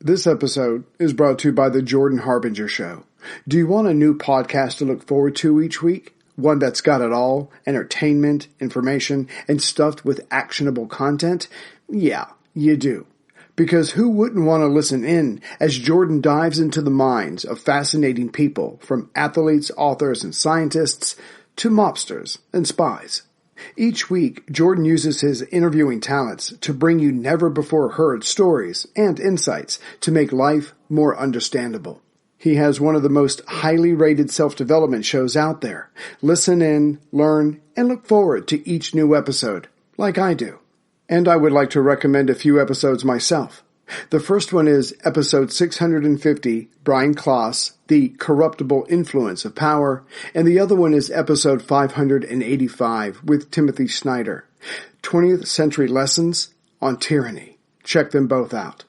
This episode is brought to you by the Jordan Harbinger Show. Do you want a new podcast to look forward to each week? One that's got it all, entertainment, information, and stuffed with actionable content? Yeah, you do. Because who wouldn't want to listen in as Jordan dives into the minds of fascinating people, from athletes, authors, and scientists to mobsters and spies. Each week, Jordan uses his interviewing talents to bring you never-before-heard stories and insights to make life more understandable. He has one of the most highly rated self-development shows out there. Listen in, learn, and look forward to each new episode, like I do. And I would like to recommend a few episodes myself. The first one is episode 650, Brian Klaas, The Corruptible Influence of Power, and the other one is episode 585 with Timothy Snyder, 20th Century Lessons on Tyranny. Check them both out.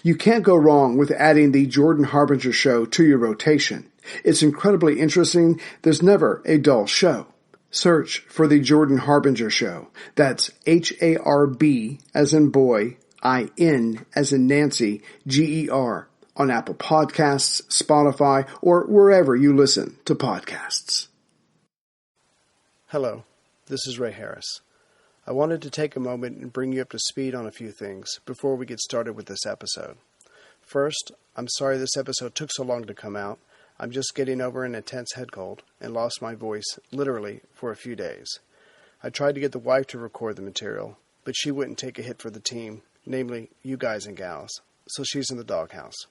You can't go wrong with adding the Jordan Harbinger Show to your rotation. It's incredibly interesting. There's never a dull show. Search for the Jordan Harbinger Show. That's H-A-R-B as in boy, I-N as in Nancy, G-E-R, on Apple Podcasts, Spotify, or wherever you listen to podcasts. Hello, this is Ray Harris. I wanted to take a moment and bring you up to speed on a few things before we get started with this episode. First, I'm sorry this episode took so long to come out. I'm just getting over an intense head cold and lost my voice, literally, for a few days. I tried to get the wife to record the material, but she wouldn't take a hit for the team, namely you guys and gals, so she's in the doghouse.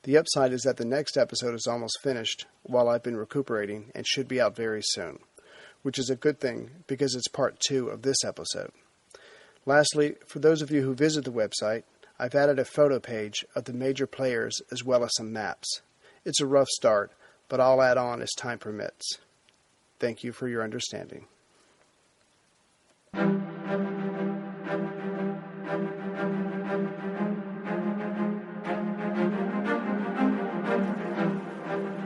The upside is that the next episode is almost finished while I've been recuperating and should be out very soon, which is a good thing because it's part 2 of this episode. Lastly, for those of you who visit the website, I've added a photo page of the major players as well as some maps. It's a rough start, but I'll add on as time permits. Thank you for your understanding.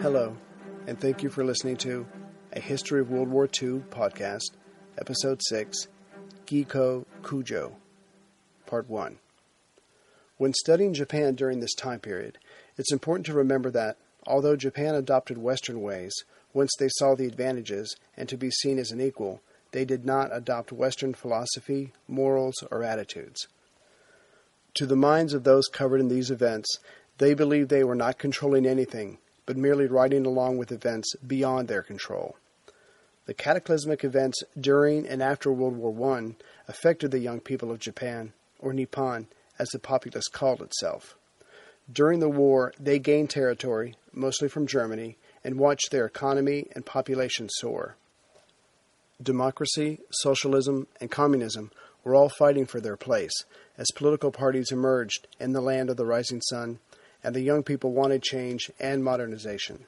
Hello, and thank you for listening to A History of World War II podcast, Episode 6, Giko Kujo, Part 1. When studying Japan during this time period, it's important to remember that, although Japan adopted Western ways, once they saw the advantages and to be seen as an equal, they did not adopt Western philosophy, morals, or attitudes. To the minds of those covered in these events, they believed they were not controlling anything, but merely riding along with events beyond their control. The cataclysmic events during and after World War I affected the young people of Japan, or Nippon, as the populace called itself. During the war, they gained territory, mostly from Germany, and watched their economy and population soar. Democracy, socialism, and communism were all fighting for their place as political parties emerged in the land of the rising sun, and the young people wanted change and modernization.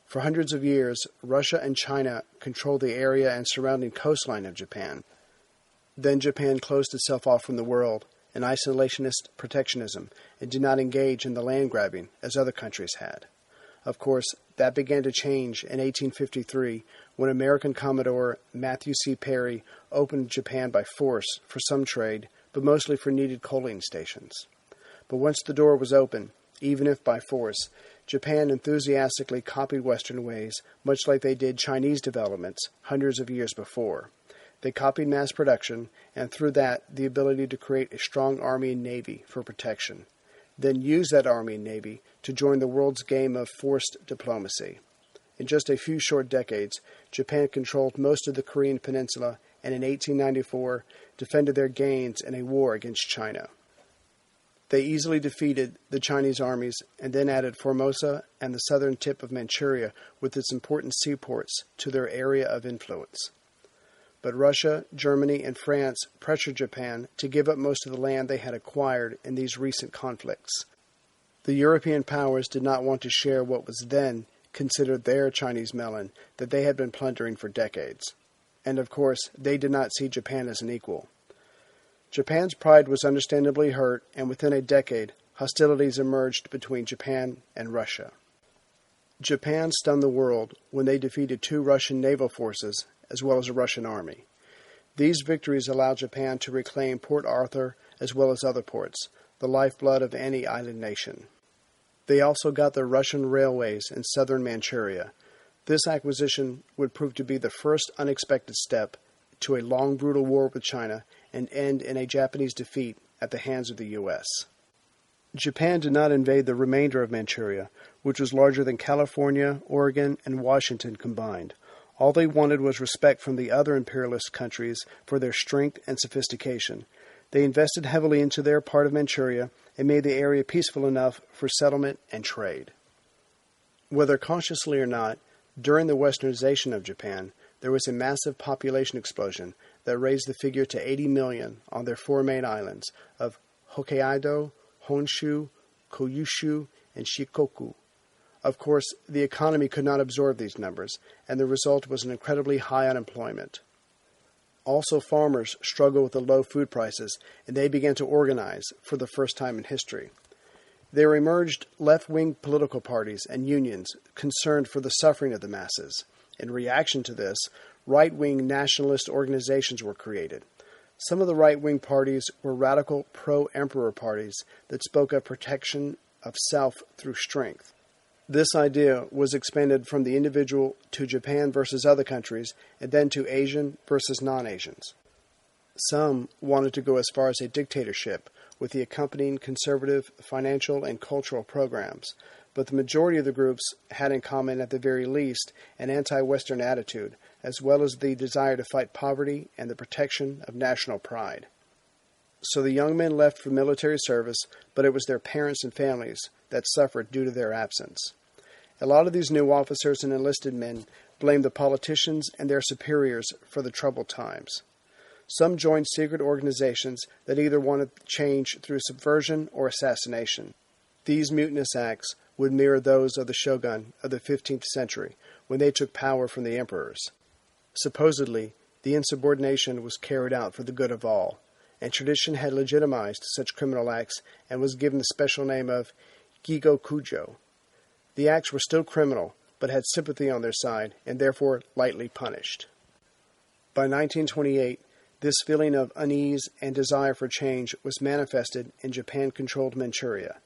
For hundreds of years, Russia and China controlled the area and surrounding coastline of Japan. Then Japan closed itself off from the world in isolationist protectionism and did not engage in the land grabbing as other countries had. Of course, that began to change in 1853 when American Commodore Matthew C. Perry opened Japan by force for some trade, but mostly for needed coaling stations. But once the door was open, even if by force, Japan enthusiastically copied Western ways, much like they did Chinese developments hundreds of years before. They copied mass production, and through that, the ability to create a strong army and navy for protection. Then use that army and navy to join the world's game of forced diplomacy. In just a few short decades, Japan controlled most of the Korean peninsula, and in 1894, defended their gains in a war against China. They easily defeated the Chinese armies and then added Formosa and the southern tip of Manchuria with its important seaports to their area of influence. But Russia, Germany, and France pressured Japan to give up most of the land they had acquired in these recent conflicts. The European powers did not want to share what was then considered their Chinese melon that they had been plundering for decades. And of course, they did not see Japan as an equal. Japan's pride was understandably hurt, and within a decade, hostilities emerged between Japan and Russia. Japan stunned the world when they defeated 2 Russian naval forces as well as a Russian army. These victories allowed Japan to reclaim Port Arthur as well as other ports, the lifeblood of any island nation. They also got the Russian railways in southern Manchuria. This acquisition would prove to be the first unexpected step to a long, brutal war with China and end in a Japanese defeat at the hands of the U.S. Japan did not invade the remainder of Manchuria, which was larger than California, Oregon, and Washington combined. All they wanted was respect from the other imperialist countries for their strength and sophistication. They invested heavily into their part of Manchuria and made the area peaceful enough for settlement and trade. Whether consciously or not, during the westernization of Japan, there was a massive population explosion that raised the figure to 80 million on their four main islands of Hokkaido, Honshu, Kyushu, and Shikoku. Of course, the economy could not absorb these numbers, and the result was an incredibly high unemployment. Also, farmers struggled with the low food prices, and they began to organize for the first time in history. There emerged left-wing political parties and unions concerned for the suffering of the masses. In reaction to this, right-wing nationalist organizations were created. Some of the right-wing parties were radical pro-emperor parties that spoke of protection of self through strength. This idea was expanded from the individual to Japan versus other countries, and then to Asian versus non-Asians. Some wanted to go as far as a dictatorship, with the accompanying conservative financial and cultural programs, but the majority of the groups had in common, at the very least, an anti-Western attitude, as well as the desire to fight poverty and the protection of national pride. So the young men left for military service, but it was their parents and families that suffered due to their absence. A lot of these new officers and enlisted men blamed the politicians and their superiors for the troubled times. Some joined secret organizations that either wanted change through subversion or assassination. These mutinous acts would mirror those of the shogun of the 15th century, when they took power from the emperors. Supposedly, the insubordination was carried out for the good of all, and tradition had legitimized such criminal acts and was given the special name of Gigokujo. The acts were still criminal, but had sympathy on their side, and therefore lightly punished. By 1928, this feeling of unease and desire for change was manifested in Japan-controlled Manchuria.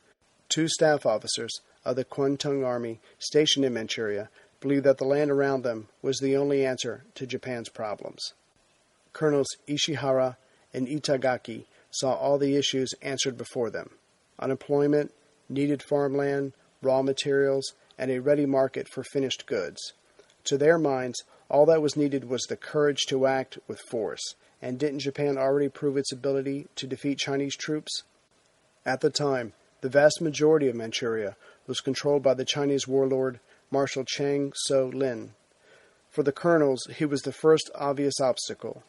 Two staff officers of the Kwantung Army stationed in Manchuria believed that the land around them was the only answer to Japan's problems. Colonels Ishihara and Itagaki saw all the issues answered before them: unemployment, needed farmland, raw materials, and a ready market for finished goods. To their minds, all that was needed was the courage to act with force. And didn't Japan already prove its ability to defeat Chinese troops? At the time, the vast majority of Manchuria was controlled by the Chinese warlord Marshal Chang So-lin. For the colonels, he was the first obvious obstacle.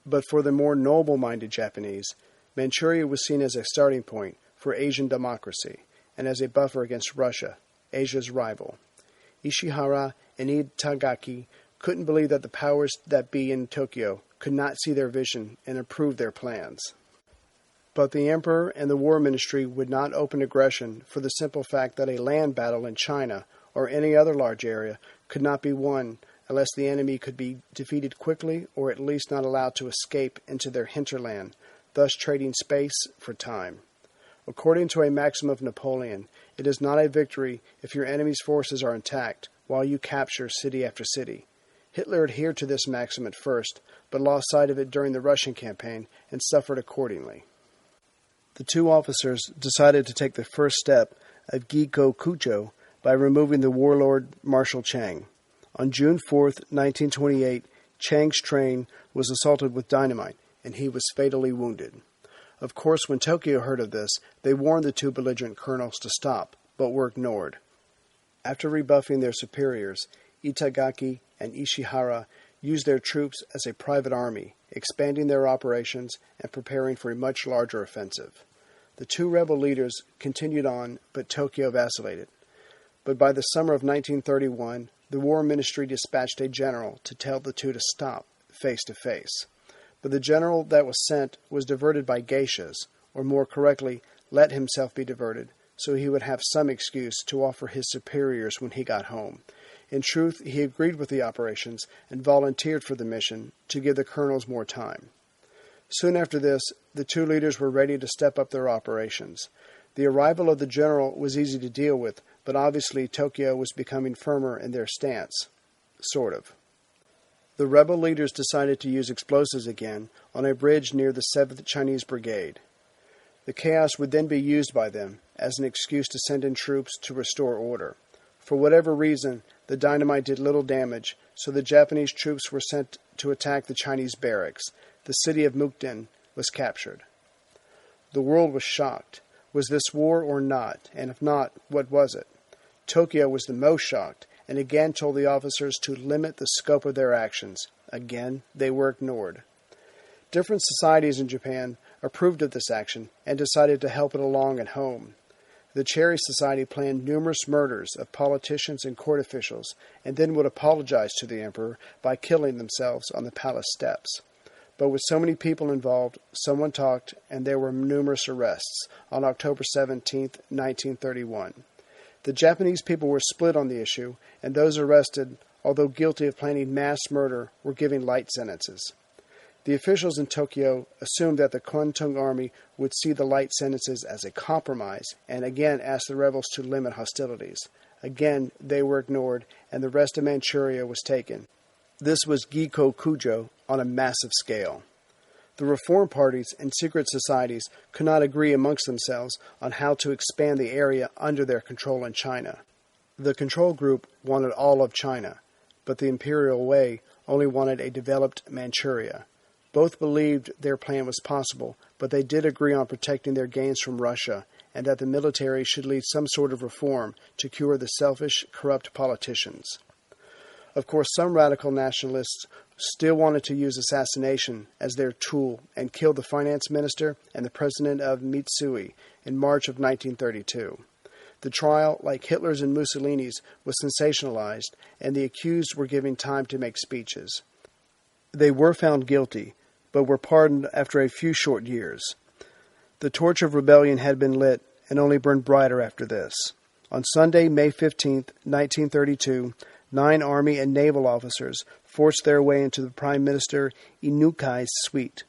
But for the more noble-minded Japanese, Manchuria was seen as a starting point for Asian democracy and as a buffer against Russia, Asia's rival. Ishihara and Itagaki couldn't believe that the powers that be in Tokyo could not see their vision and approve their plans. But the emperor and the war ministry would not open aggression for the simple fact that a land battle in China or any other large area could not be won unless the enemy could be defeated quickly or at least not allowed to escape into their hinterland, thus trading space for time. According to a maxim of Napoleon, it is not a victory if your enemy's forces are intact while you capture city after city. Hitler adhered to this maxim at first, but lost sight of it during the Russian campaign and suffered accordingly. The two officers decided to take the first step of Gigokujo by removing the warlord Marshal Chang. On June 4, 1928, Chang's train was assaulted with dynamite, and he was fatally wounded. Of course, when Tokyo heard of this, they warned the two belligerent colonels to stop, but were ignored. After rebuffing their superiors, Itagaki and Ishihara used their troops as a private army, expanding their operations and preparing for a much larger offensive. The two rebel leaders continued on, but Tokyo vacillated. But by the summer of 1931, the War Ministry dispatched a general to tell the two to stop, face to face. But the general that was sent was diverted by geishas, or more correctly, let himself be diverted, so he would have some excuse to offer his superiors when he got home. In truth, he agreed with the operations and volunteered for the mission to give the colonels more time. Soon after this, the two leaders were ready to step up their operations. The arrival of the general was easy to deal with, but obviously Tokyo was becoming firmer in their stance. Sort of. The rebel leaders decided to use explosives again on a bridge near the 7th Chinese Brigade. The chaos would then be used by them as an excuse to send in troops to restore order. For whatever reason, the dynamite did little damage, so the Japanese troops were sent to attack the Chinese barracks. The city of Mukden was captured. The world was shocked. Was this war or not? And if not, what was it? Tokyo was the most shocked, and again told the officers to limit the scope of their actions. Again, they were ignored. Different societies in Japan approved of this action and decided to help it along at home. The Cherry Society planned numerous murders of politicians and court officials, and then would apologize to the emperor by killing themselves on the palace steps. But with so many people involved, someone talked, and there were numerous arrests on October 17, 1931. The Japanese people were split on the issue, and those arrested, although guilty of planning mass murder, were given light sentences. The officials in Tokyo assumed that the Kwantung Army would see the light sentences as a compromise, and again asked the rebels to limit hostilities. Again, they were ignored, and the rest of Manchuria was taken. This was Giko Kujo on a massive scale. The reform parties and secret societies could not agree amongst themselves on how to expand the area under their control in China. The control group wanted all of China, but the imperial way only wanted a developed Manchuria. Both believed their plan was possible, but they did agree on protecting their gains from Russia and that the military should lead some sort of reform to cure the selfish, corrupt politicians. Of course, some radical nationalists still wanted to use assassination as their tool and killed the finance minister and the president of Mitsui in March of 1932. The trial, like Hitler's and Mussolini's, was sensationalized, and the accused were given time to make speeches. They were found guilty, but were pardoned after a few short years. The torch of rebellion had been lit and only burned brighter after this. On Sunday, May 15, 1932, 9 Army and naval officers forced their way into the Prime Minister Inukai's suite.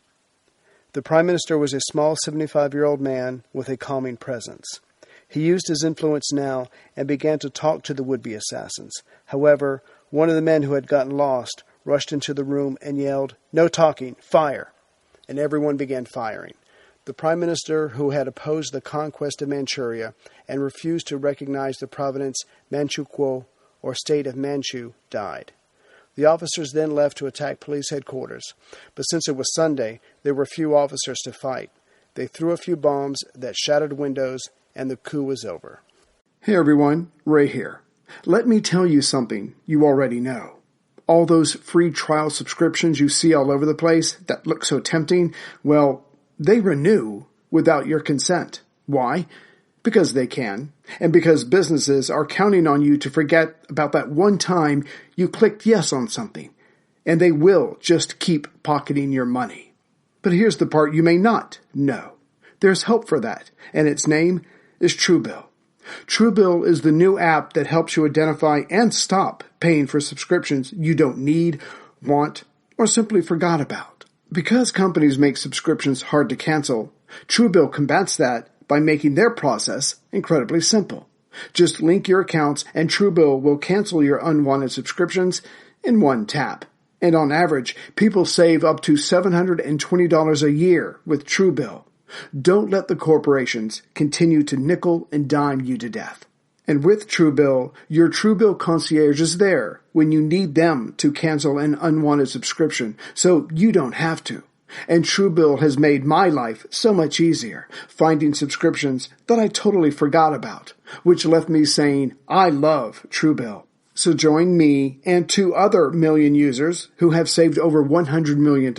The Prime Minister was a small 75-year-old man with a calming presence. He used his influence now and began to talk to the would-be assassins. However, one of the men who had gotten lost rushed into the room and yelled, "No talking, fire!" And everyone began firing. The Prime Minister, who had opposed the conquest of Manchuria and refused to recognize the province Manchukuo, or state of Manchu, died. The officers then left to attack police headquarters, but since it was Sunday, there were few officers to fight. They threw a few bombs that shattered windows, and the coup was over. Hey everyone, Ray here. Let me tell you something you already know. All those free trial subscriptions you see all over the place that look so tempting, well, they renew without your consent. Why? Because they can, and because businesses are counting on you to forget about that one time you clicked yes on something, and they will just keep pocketing your money. But here's the part you may not know. There's help for that, and its name is Truebill. Truebill is the new app that helps you identify and stop paying for subscriptions you don't need, want, or simply forgot about. Because companies make subscriptions hard to cancel, Truebill combats that by making their process incredibly simple. Just link your accounts and Truebill will cancel your unwanted subscriptions in one tap. And on average, people save up to $720 a year with Truebill. Don't let the corporations continue to nickel and dime you to death. And with Truebill, your Truebill concierge is there when you need them to cancel an unwanted subscription, so you don't have to. And Truebill has made my life so much easier, finding subscriptions that I totally forgot about, which left me saying, I love Truebill. So join me and 2 other million users who have saved over $100 million.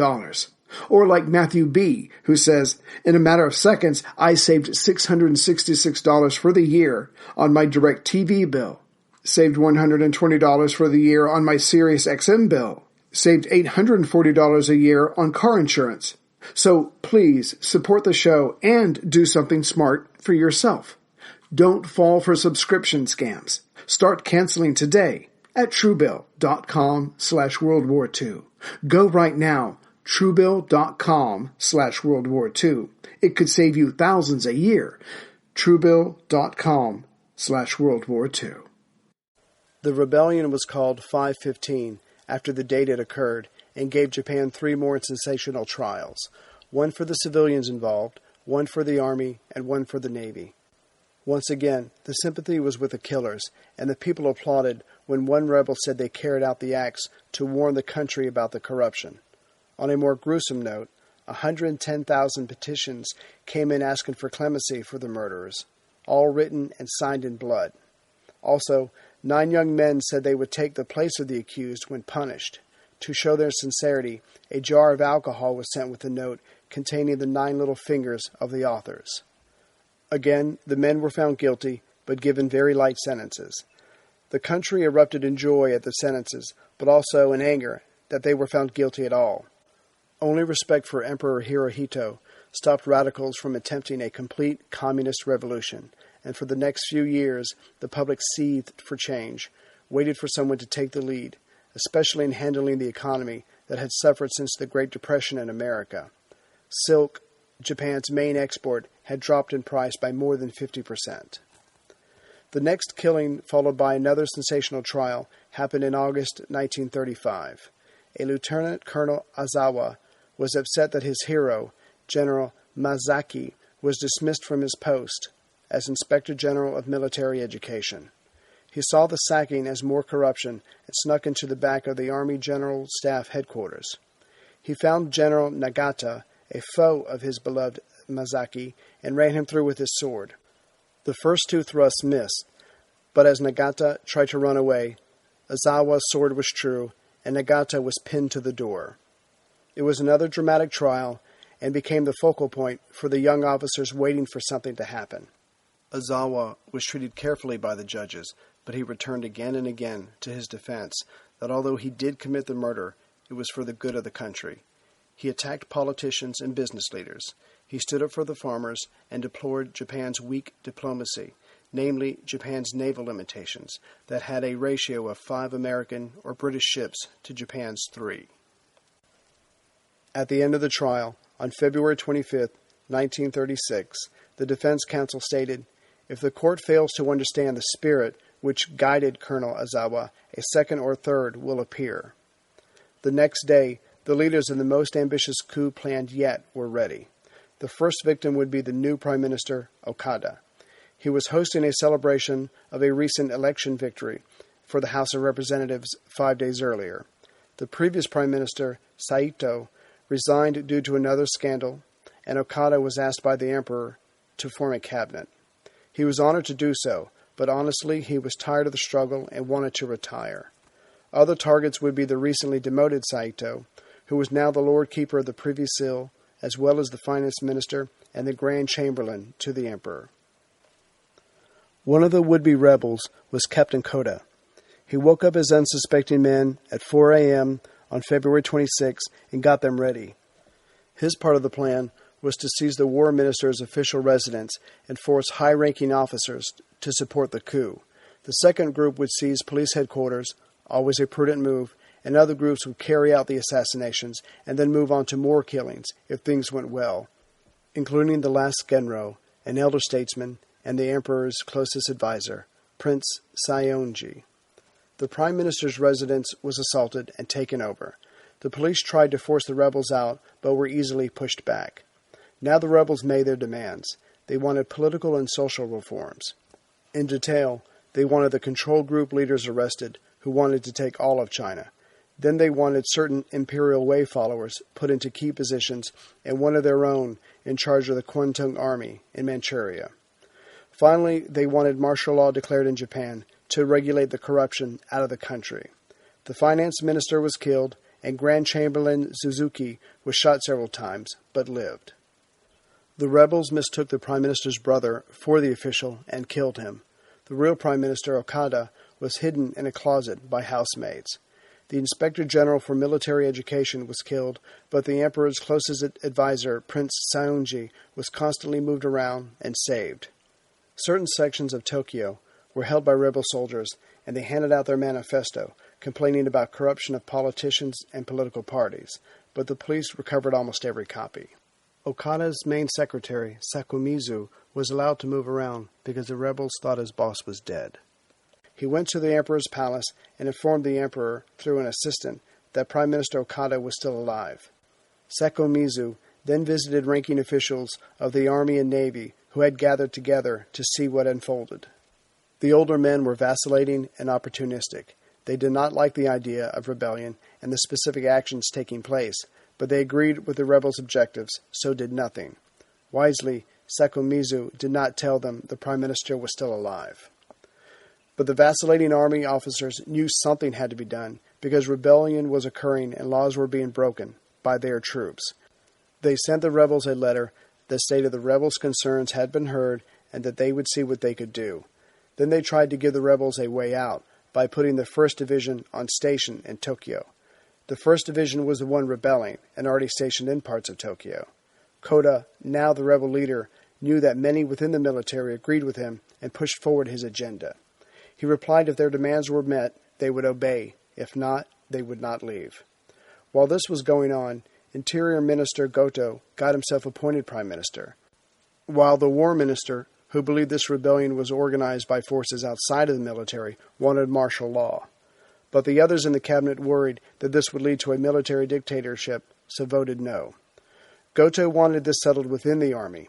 Or like Matthew B., who says, in a matter of seconds, I saved $666 for the year on my DirecTV bill, saved $120 for the year on my SiriusXM bill, saved $840 a year on car insurance. So please support the show and do something smart for yourself. Don't fall for subscription scams. Start canceling today at Truebill.com/WorldWar II. Go right now. Truebill.com/World War II. It could save you thousands a year. Truebill.com/World War II. The rebellion was called 515 after the date it occurred and gave Japan 3 more sensational trials, one for the civilians involved, one for the army, and one for the navy. Once again, the sympathy was with the killers, and the people applauded when one rebel said they carried out the acts to warn the country about the corruption. On a more gruesome note, 110,000 petitions came in asking for clemency for the murderers, all written and signed in blood. Also, 9 young men said they would take the place of the accused when punished. To show their sincerity, a jar of alcohol was sent with a note containing the 9 little fingers of the authors. Again, the men were found guilty, but given very light sentences. The country erupted in joy at the sentences, but also in anger that they were found guilty at all. Only respect for Emperor Hirohito stopped radicals from attempting a complete communist revolution, and for the next few years the public seethed for change, waited for someone to take the lead, especially in handling the economy that had suffered since the Great Depression in America. Silk, Japan's main export, had dropped in price by more than 50%. The next killing, followed by another sensational trial, happened in August 1935. A Lieutenant Colonel Ozawa was upset that his hero, General Mazaki, was dismissed from his post as Inspector General of Military Education. He saw the sacking as more corruption and snuck into the back of the Army General Staff headquarters. He found General Nagata, a foe of his beloved Mazaki, and ran him through with his sword. The first 2 thrusts missed, but as Nagata tried to run away, Ozawa's sword was true, and Nagata was pinned to the door. It was another dramatic trial, and became the focal point for the young officers waiting for something to happen. Ozawa was treated carefully by the judges, but he returned again and again to his defense that although he did commit the murder, it was for the good of the country. He attacked politicians and business leaders. He stood up for the farmers and deplored Japan's weak diplomacy, namely Japan's naval limitations that had a ratio of 5 American or British ships to Japan's 3. At the end of the trial, on February 25, 1936, the defense counsel stated, "If the court fails to understand the spirit which guided Colonel Ozawa, a second or third will appear." The next day, the leaders of the most ambitious coup planned yet were ready. The first victim would be the new Prime Minister, Okada. He was hosting a celebration of a recent election victory for the House of Representatives 5 days earlier. The previous Prime Minister, Saito, resigned due to another scandal, and Okada was asked by the Emperor to form a cabinet. He was honored to do so, but honestly he was tired of the struggle and wanted to retire. Other targets would be the recently demoted Saito, who was now the Lord Keeper of the Privy Seal, as well as the Finance Minister and the Grand Chamberlain to the Emperor. One of the would-be rebels was Captain Koda. He woke up his unsuspecting men at 4 a.m. on February 26 and got them ready. His part of the plan was to seize the War Minister's official residence and force high-ranking officers to support the coup. The second group would seize police headquarters, always a prudent move, and other groups would carry out the assassinations and then move on to more killings if things went well, including the last Genro, an elder statesman, and the Emperor's closest advisor, Prince Saionji. The Prime Minister's residence was assaulted and taken over. The police tried to force the rebels out, but were easily pushed back. Now the rebels made their demands. They wanted political and social reforms. In detail, they wanted the control group leaders arrested, who wanted to take all of China. Then they wanted certain Imperial Way followers put into key positions and one of their own in charge of the Kwantung Army in Manchuria. Finally, they wanted martial law declared in Japan to regulate the corruption out of the country. The finance minister was killed, and Grand Chamberlain Suzuki was shot several times, but lived. The rebels mistook the prime minister's brother for the official and killed him. The real prime minister, Okada, was hidden in a closet by housemaids. The Inspector General for Military Education was killed, but the Emperor's closest advisor, Prince Saionji, was constantly moved around and saved. Certain sections of Tokyo were held by rebel soldiers, and they handed out their manifesto, complaining about corruption of politicians and political parties. but the police recovered almost every copy. Okada's main secretary, Sakomizu, was allowed to move around because the rebels thought his boss was dead. He went to the emperor's palace and informed the emperor, through an assistant, that Prime Minister Okada was still alive. Sakomizu then visited ranking officials of the army and navy who had gathered together to see what unfolded. The older men were vacillating and opportunistic. They did not like the idea of rebellion and the specific actions taking place, but they agreed with the rebels' objectives, so did nothing. Wisely, Sakomizu did not tell them the prime minister was still alive. But the vacillating army officers knew something had to be done because rebellion was occurring and laws were being broken by their troops. They sent the rebels a letter that stated the rebels' concerns had been heard and that they would see what they could do. Then they tried to give the rebels a way out by putting the 1st Division on station in Tokyo. The 1st Division was the one rebelling and already stationed in parts of Tokyo. Koda, now the rebel leader, knew that many within the military agreed with him and pushed forward his agenda. He replied if their demands were met, they would obey. If not, they would not leave. While this was going on, Interior Minister Goto got himself appointed Prime Minister, while the War Minister, who believed this rebellion was organized by forces outside of the military, wanted martial law. But the others in the cabinet worried that this would lead to a military dictatorship, so voted no. Goto wanted this settled within the army.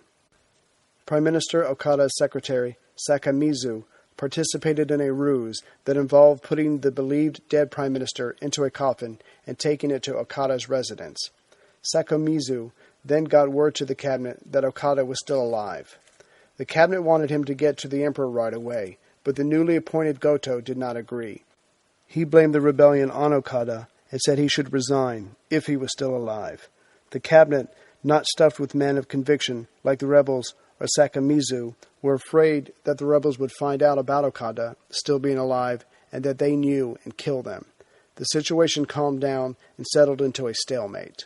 Prime Minister Okada's secretary, Sakomizu, participated in a ruse that involved putting the believed dead prime minister into a coffin and taking it to Okada's residence. Sakomizu then got word to the cabinet that Okada was still alive. The cabinet wanted him to get to the emperor right away, but the newly appointed Goto did not agree. He blamed the rebellion on Okada and said he should resign if he was still alive. The cabinet, not stuffed with men of conviction like the rebels or Sakomizu, were afraid that the rebels would find out about Okada still being alive and that they knew and kill them. The situation calmed down and settled into a stalemate.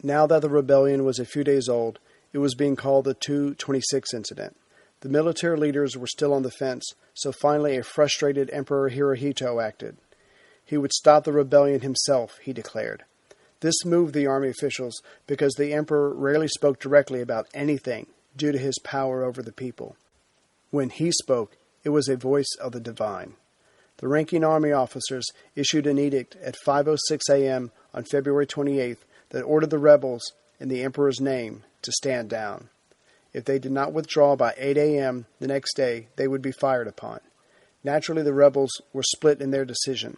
Now that the rebellion was a few days old, it was being called the 2/26 incident. The military leaders were still on the fence, so finally a frustrated Emperor Hirohito acted. He would stop the rebellion himself, he declared. This moved the army officials because the emperor rarely spoke directly about anything due to his power over the people. When he spoke, it was a voice of the divine. The ranking army officers issued an edict at 5:06 a.m. on February 28th that ordered the rebels, in the emperor's name, to stand down. If they did not withdraw by 8 a.m. the next day, they would be fired upon. Naturally, the rebels were split in their decision.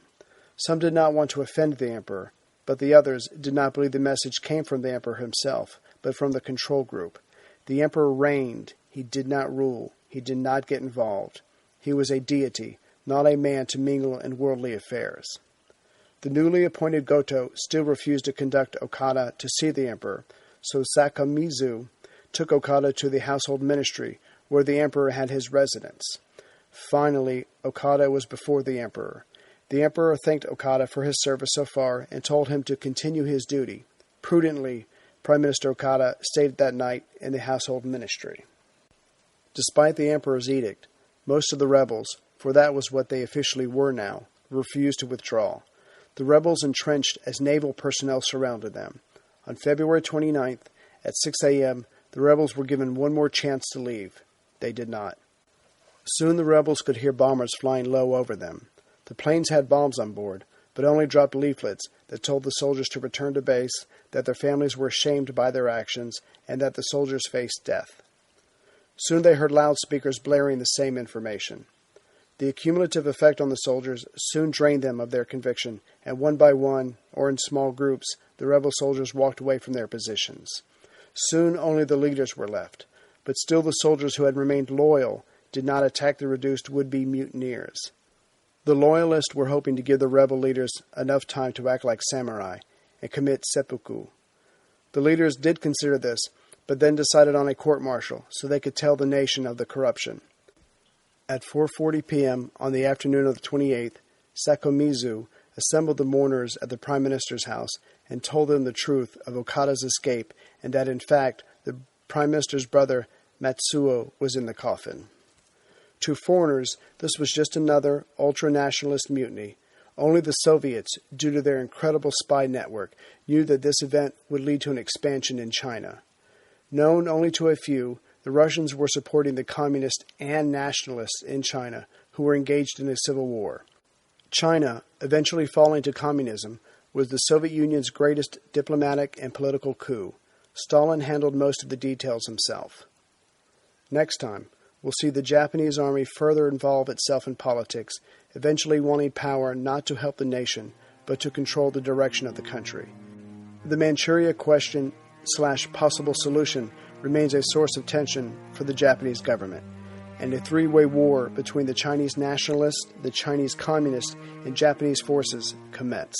Some did not want to offend the emperor, but the others did not believe the message came from the emperor himself, but from the control group. The emperor reigned. He did not rule. He did not get involved. He was a deity, not a man to mingle in worldly affairs. The newly appointed Goto still refused to conduct Okada to see the emperor, so Sakomizu took Okada to the household ministry, where the emperor had his residence. Finally, Okada was before the emperor. The emperor thanked Okada for his service so far and told him to continue his duty. Prudently, Prime Minister Okada stayed that night in the household ministry. Despite the emperor's edict, most of the rebels, for that was what they officially were now, refused to withdraw. The rebels entrenched as naval personnel surrounded them. On February 29th, at 6 a.m., the rebels were given one more chance to leave. They did not. Soon the rebels could hear bombers flying low over them. The planes had bombs on board, but only dropped leaflets that told the soldiers to return to base, that their families were ashamed by their actions, and that the soldiers faced death. Soon they heard loudspeakers blaring the same information. The accumulative effect on the soldiers soon drained them of their conviction, and one by one, or in small groups, the rebel soldiers walked away from their positions. Soon only the leaders were left, but still the soldiers who had remained loyal did not attack the reduced would-be mutineers. The loyalists were hoping to give the rebel leaders enough time to act like samurai and commit seppuku. The leaders did consider this, but then decided on a court-martial so they could tell the nation of the corruption. At 4:40 p.m. on the afternoon of the 28th, Sakomizu assembled the mourners at the Prime Minister's house and told them the truth of Okada's escape and that, in fact, the Prime Minister's brother, Matsuo, was in the coffin. To foreigners, this was just another ultra-nationalist mutiny. Only the Soviets, due to their incredible spy network, knew that this event would lead to an expansion in China. Known only to a few, the Russians were supporting the communists and nationalists in China who were engaged in a civil war. China, eventually falling to communism, was the Soviet Union's greatest diplomatic and political coup. Stalin handled most of the details himself. Next time, we'll see the Japanese army further involve itself in politics, eventually wanting power not to help the nation, but to control the direction of the country. The Manchuria question / possible solution remains a source of tension for the Japanese government, and a three-way war between the Chinese nationalists, the Chinese communists, and Japanese forces commence.